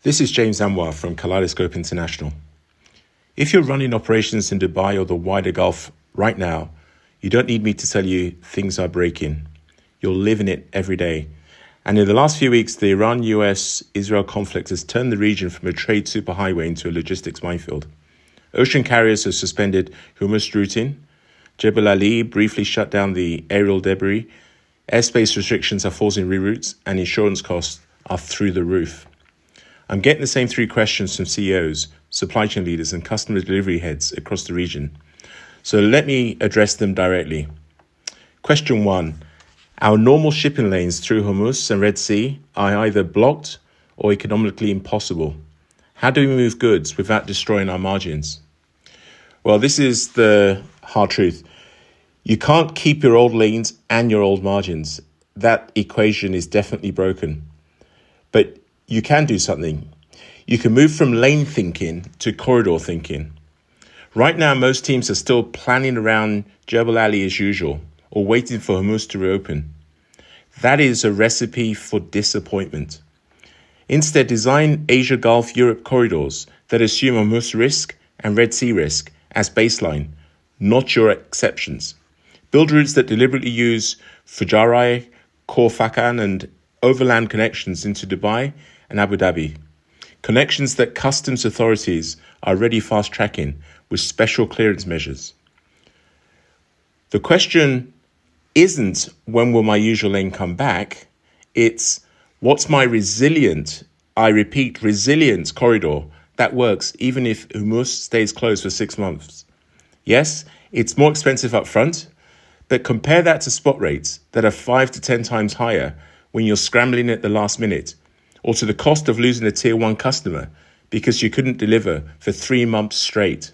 This is James Amoah from Kaleidoscope International. If you're running operations in Dubai or the wider Gulf right now, you don't need me to tell you things are breaking. You're living it every day. And in the last few weeks, the Iran-US-Israel conflict has turned the region from a trade superhighway into a logistics minefield. Ocean carriers have suspended Hormuz routing. Jebel Ali briefly shut down the aerial debris. Airspace restrictions are forcing reroutes, and insurance costs are through the roof. I'm getting the same three questions from CEOs, supply chain leaders, and customer delivery heads across the region. So let me address them directly. Question 1. Our normal shipping lanes through Hormuz and Red Sea are either blocked or economically impossible. How do we move goods without destroying our margins? Well, this is the hard truth. You can't keep your old lanes and your old margins. That equation is definitely broken. But you can do something. You can move from lane thinking to corridor thinking. Right now, most teams are still planning around Jebel Ali as usual or waiting for Hormuz to reopen. That is a recipe for disappointment. Instead, design Asia Gulf Europe corridors that assume Hormuz risk and Red Sea risk as baseline, not your exceptions. Build routes that deliberately use Fujairah, Khor Fakkan, and overland connections into Dubai and Abu Dhabi. Connections that customs authorities are already fast-tracking with special clearance measures. The question isn't when will my usual lane come back, it's what's my resilient, I repeat, resilient corridor that works even if Hormuz stays closed for 6 months. Yes, it's more expensive up front, but compare that to spot rates that are 5 to 10 times higher when you're scrambling at the last minute, or to the cost of losing a tier 1 customer because you couldn't deliver for 3 months straight.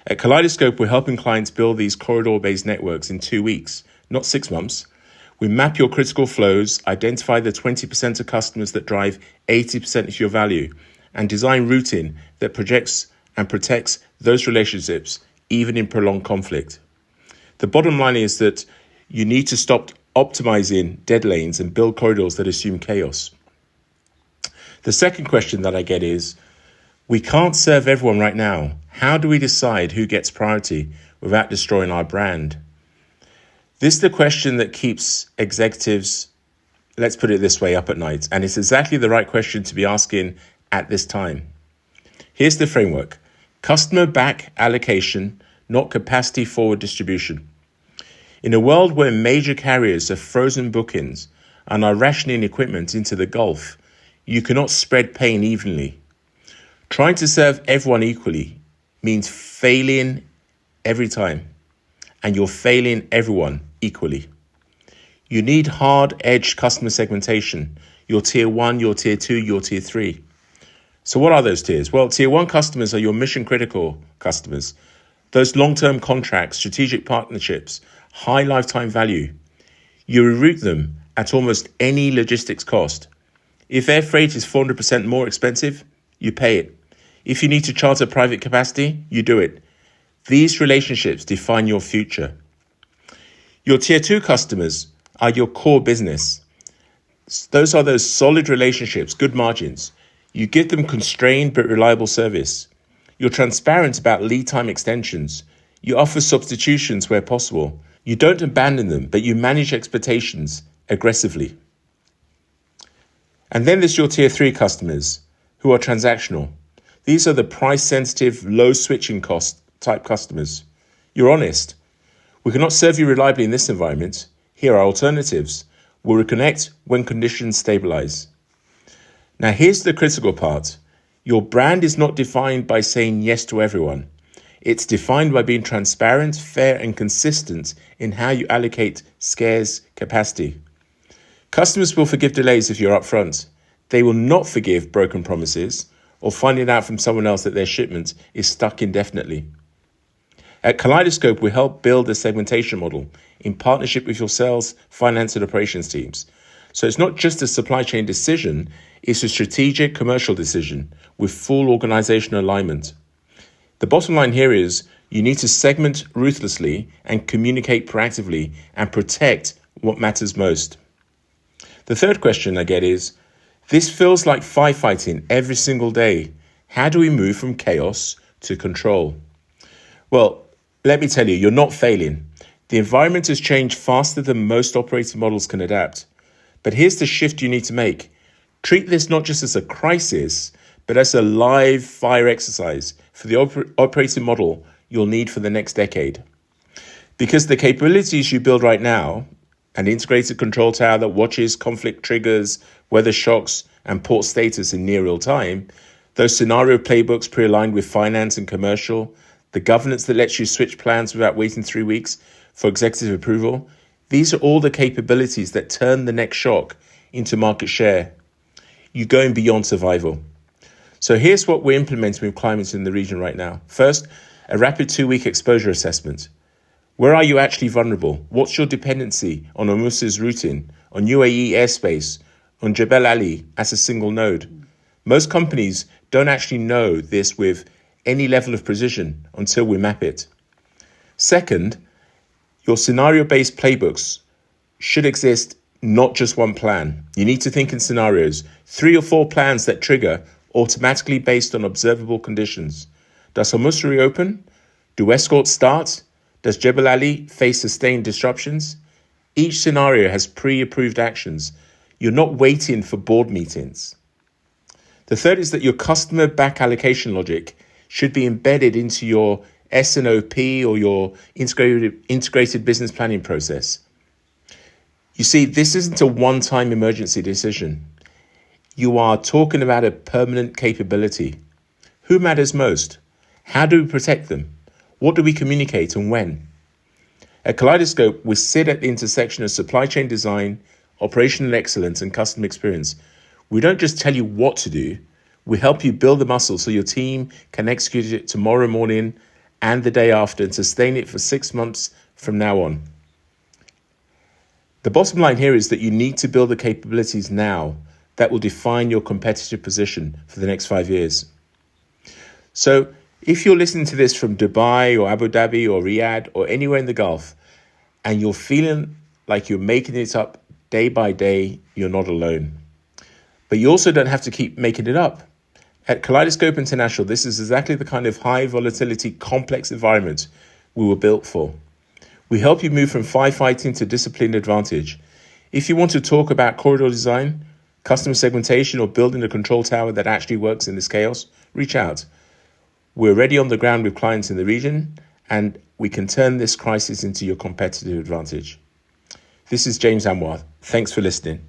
At Kaleidoscope, we're helping clients build these corridor-based networks in 2 weeks, not 6 months. We map your critical flows, identify the 20% of customers that drive 80% of your value, and design routing that projects and protects those relationships, even in prolonged conflict. The bottom line is that you need to stop optimizing dead lanes and build corridors that assume chaos. The second question that I get is, we can't serve everyone right now. How do we decide who gets priority without destroying our brand? This is the question that keeps executives, let's put it this way, up at night. And it's exactly the right question to be asking at this time. Here's the framework. Customer back allocation, not capacity forward distribution. In a world where major carriers have frozen bookings and are rationing equipment into the Gulf, you cannot spread pain evenly. Trying to serve everyone equally means failing every time, and you're failing everyone equally. You need hard-edged customer segmentation, your tier 1, your tier 2, your tier 3. So what are those tiers? Well, tier 1 customers are your mission-critical customers. Those long-term contracts, strategic partnerships, high lifetime value. You reroute them at almost any logistics cost. If air freight is 400% more expensive, you pay it. If you need to charter private capacity, you do it. These relationships define your future. Your tier 2 customers are your core business. Those are those solid relationships, good margins. You give them constrained but reliable service. You're transparent about lead time extensions. You offer substitutions where possible. You don't abandon them, but you manage expectations aggressively. And then there's your tier 3 customers who are transactional. These are the price-sensitive, low switching cost type customers. You're honest. We cannot serve you reliably in this environment. Here are alternatives. We'll reconnect when conditions stabilize. Now here's the critical part. Your brand is not defined by saying yes to everyone. It's defined by being transparent, fair, and consistent in how you allocate scarce capacity. Customers will forgive delays if you're upfront. They will not forgive broken promises or finding out from someone else that their shipment is stuck indefinitely. At Kaleidoscope, we help build a segmentation model in partnership with your sales, finance, and operations teams. So it's not just a supply chain decision, it's a strategic commercial decision with full organizational alignment. The bottom line here is you need to segment ruthlessly and communicate proactively and protect what matters most. The third question I get is, This feels like firefighting every single day. How do we move from chaos to control? Well, let me tell you, you're not failing. The environment has changed faster than most operating models can adapt. But here's the shift you need to make. Treat this not just as a crisis, but as a live fire exercise for the operating model you'll need for the next decade. Because the capabilities you build right now, an integrated control tower that watches conflict triggers, weather shocks, and port status in near real time, those scenario playbooks pre-aligned with finance and commercial, the governance that lets you switch plans without waiting 3 weeks for executive approval, these are all the capabilities that turn the next shock into market share. You're going beyond survival. So here's what we're implementing with clients in the region right now. First, a rapid 2-week exposure assessment. Where are you actually vulnerable? What's your dependency on Hormuz's routing, on UAE airspace, on Jebel Ali as a single node? Most companies don't actually know this with any level of precision until we map it. Second, your scenario-based playbooks should exist, not just one plan. You need to think in scenarios, 3 or 4 plans that trigger automatically based on observable conditions. Does Hormuz reopen? Do escorts start? Does Jebel Ali face sustained disruptions? Each scenario has pre-approved actions. You're not waiting for board meetings. The third is that your customer back allocation logic should be embedded into your S&OP or your integrated business planning process. You see, this isn't a one-time emergency decision. You are talking about a permanent capability. Who matters most? How do we protect them? What do we communicate and when? At Kaleidoscope, we sit at the intersection of supply chain design, operational excellence, and customer experience. We don't just tell you what to do, we help you build the muscle so your team can execute it tomorrow morning and the day after and sustain it for 6 months from now on. The bottom line here is that you need to build the capabilities now that will define your competitive position for the next 5 years. So if you're listening to this from Dubai or Abu Dhabi or Riyadh or anywhere in the Gulf, and you're feeling like you're making it up day by day, you're not alone. But you also don't have to keep making it up. At Kaleidoscope International, this is exactly the kind of high volatility, complex environment we were built for. We help you move from firefighting to disciplined advantage. If you want to talk about corridor design, customer segmentation, or building a control tower that actually works in this chaos, reach out. We're already on the ground with clients in the region, and we can turn this crisis into your competitive advantage. This is James Amoah. Thanks for listening.